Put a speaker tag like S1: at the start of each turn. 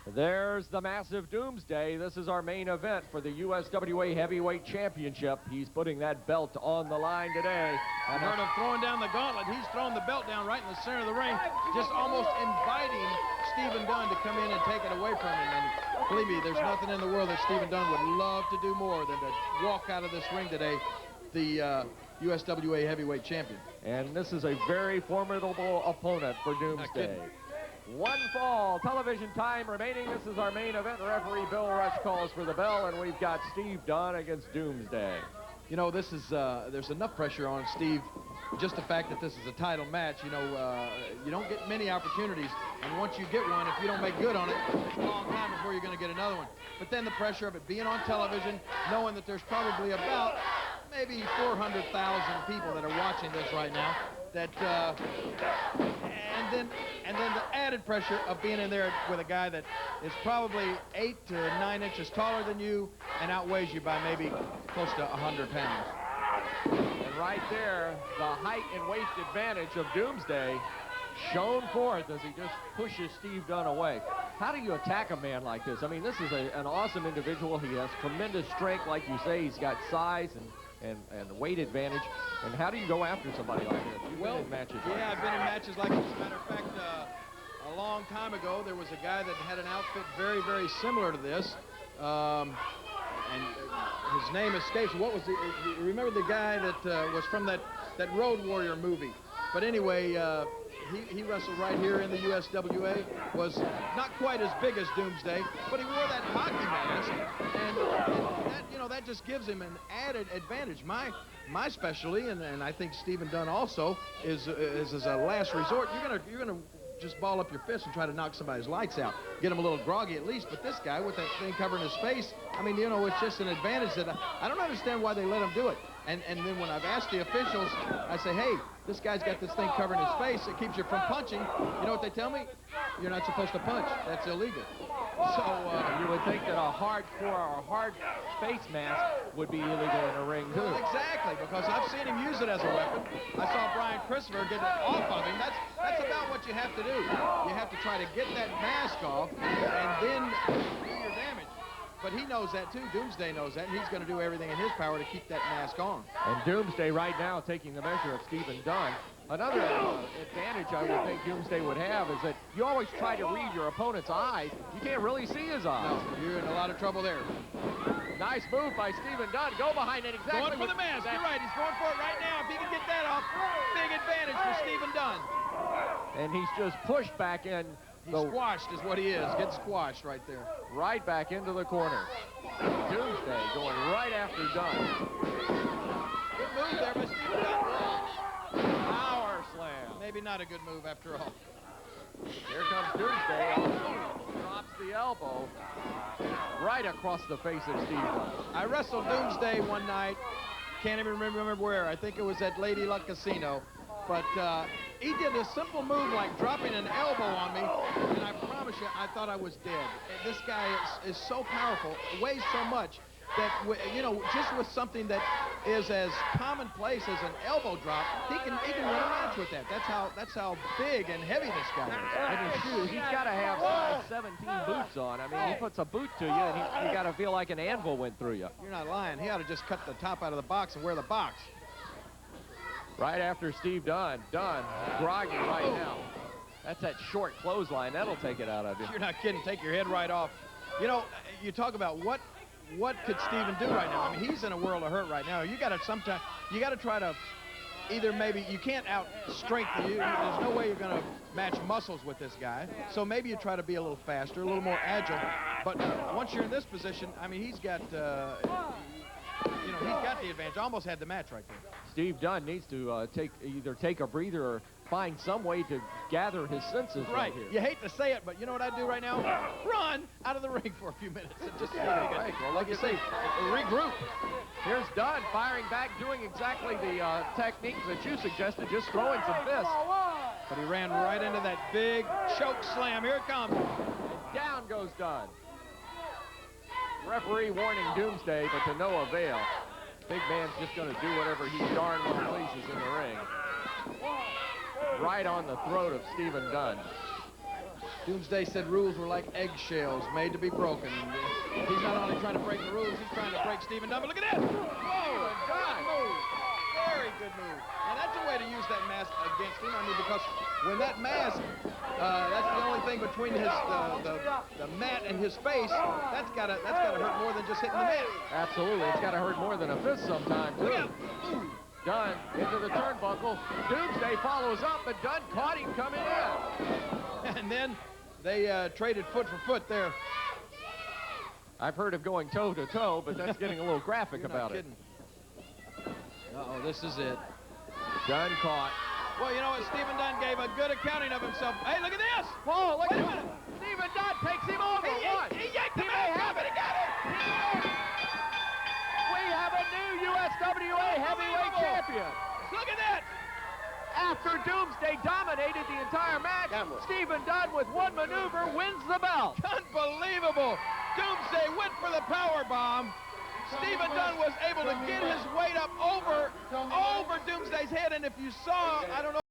S1: There's the massive Doomsday. This is our main event for the USWA Heavyweight Championship. He's putting that belt on the line today.
S2: I heard him throwing down the gauntlet. He's throwing the belt down right in the center of the ring, just almost inviting Stephen Dunn to come in and take it away from him. And believe me, there's nothing in the world that Stephen Dunn would love to do more than to walk out of this ring today, the USWA Heavyweight Champion.
S1: And this is a very formidable opponent for Doomsday. One fall, television time remaining. This is our main event. Referee Bill Rush calls for the bell, and we've got Steve Dunn against Doomsday.
S2: You know, this is, there's enough pressure on Steve. Just the fact that this is a title match, you know, you don't get many opportunities. And once you get one, if you don't make good on it, it's a long time before you're going to get another one. But then the pressure of it being on television, knowing that there's probably about maybe 400,000 people that are watching this right now, that, and then the added pressure of being in there with a guy that is probably 8 to 9 inches taller than you and outweighs you by maybe close to 100 pounds.
S1: And right there, the height and weight advantage of Doomsday shown forth as he just pushes Steve Dunn away. How do you attack a man like this? I mean, this is an awesome individual. He has tremendous strength, like you say. He's got size and weight advantage. And how do you go after somebody like this? You've been in matches like
S2: I've been in matches like this. As a matter of fact, a long time ago, there was a guy that had an outfit very, very similar to this. And his name escapes. What was the, you remember the guy that was from that Road Warrior movie? But anyway, he wrestled right here in the USWA, was not quite as big as Doomsday, but he wore that hockey mask, and that, you know, that just gives him an added advantage. My specialty, and I think Stephen Dunn also, is as a last resort. You're gonna just ball up your fist and try to knock somebody's lights out, get him a little groggy at least. But this guy with that thing covering his face, I mean, you know, it's just an advantage that I don't understand why they let him do it. And then when I've asked the officials, I say, hey, this guy's got this thing covering his face. It keeps you from punching. You know what they tell me? You're not supposed to punch. That's illegal. So
S1: you would think that a hard face mask would be illegal in a ring too.
S2: Well, exactly, because I've seen him use it as a weapon. I saw Brian Christopher get it off of him. That's about what you have to do. You have to try to get that mask off and then do your damage. But he knows that too. Doomsday knows that, and he's going to do everything in his power to keep that mask on.
S1: And Doomsday right now taking the measure of Stephen Dunn. Another advantage I would think Doomsday would have is that you always try to read your opponent's eyes. You can't really see his eyes.
S2: No, you're in a lot of trouble there.
S1: Nice move by Stephen Dunn. Go behind it exactly.
S2: Going for the mask. You're right. He's going for it right now. If he can get that off, big advantage for Stephen Dunn.
S1: And he's just pushed back in.
S2: He's squashed is what he is. Get squashed right there.
S1: Right back into the corner. Doomsday going right after Dunn.
S2: Good move there by Stephen Dunn.
S1: Power slam.
S2: Maybe not a good move after all.
S1: Here comes Doomsday. Drops the elbow right across the face of Steve Dunn.
S2: I wrestled Doomsday one night. Can't even remember where. I think it was at Lady Luck Casino. But he did a simple move like dropping an elbow on me, and I promise you, I thought I was dead. This guy is so powerful, weighs so much, that, you know, just with something that is as commonplace as an elbow drop, he can win a match with that. That's how big and heavy this guy is.
S1: And his shoes, he's got to have size 17 boots on. I mean, he puts a boot to you, and you got to feel like an anvil went through you.
S2: You're not lying. He ought to just cut the top out of the box and wear the box.
S1: Right after Steve Dunn. Dunn, groggy right now. That's that short clothesline. That'll take it out of you.
S2: You're not kidding. Take your head right off. You know, you talk about what could Stephen do right now? I mean, he's in a world of hurt right now. You got to try to either maybe you can't out-strength you. There's no way you're going to match muscles with this guy. So maybe you try to be a little faster, a little more agile. But once you're in this position, I mean, he's got you know, he's got the advantage. Almost had the match right there.
S1: Steve Dunn needs to either take a breather or find some way to gather his senses right here.
S2: You hate to say it, but you know what I do right now? Run out of the ring for a few minutes and just
S1: well, like you say,
S2: regroup.
S1: Here's Dunn firing back, doing exactly the technique that you suggested, just throwing some fists.
S2: But he ran right into that big choke slam. Here it comes.
S1: And down goes Dunn. Referee warning Doomsday, but to no avail. Big man's just going to do whatever he darn well pleases in the ring. Right on the throat of Stephen Dunn.
S2: Doomsday said rules were like eggshells made to be broken. He's not only trying to break the rules, he's trying to break Stephen Dunn. But look at this! Whoa! Good move! Very good move. And that's a way to use that mask against him. I mean, because when that mask, that's the only thing between his the mat and his face. That's gotta hurt more than just hitting the mat.
S1: Absolutely, it's gotta hurt more than a fist sometimes too. Dunn into the turnbuckle. Doomsday follows up, but Dunn caught him coming in.
S2: And then they traded foot for foot there.
S1: I've heard of going toe to toe, but that's getting a little graphic about it.
S2: Uh-oh, this is it.
S1: Dunn caught.
S2: Well, you know what? Stephen Dunn gave a good accounting of himself. Hey, look at this!
S1: Oh, look
S2: Wait a
S1: at
S2: minute.
S1: Stephen Dunn takes him over.
S2: He yanked the mask off and he got it!
S1: We have a new USWA heavyweight champion.
S2: Look at that!
S1: After Doomsday dominated the entire match, Stephen Dunn with one maneuver wins the belt.
S2: Unbelievable! Doomsday went for the power bomb. Stephen Dunn was able to get his weight up over Doomsday's head, and if you saw, I don't know.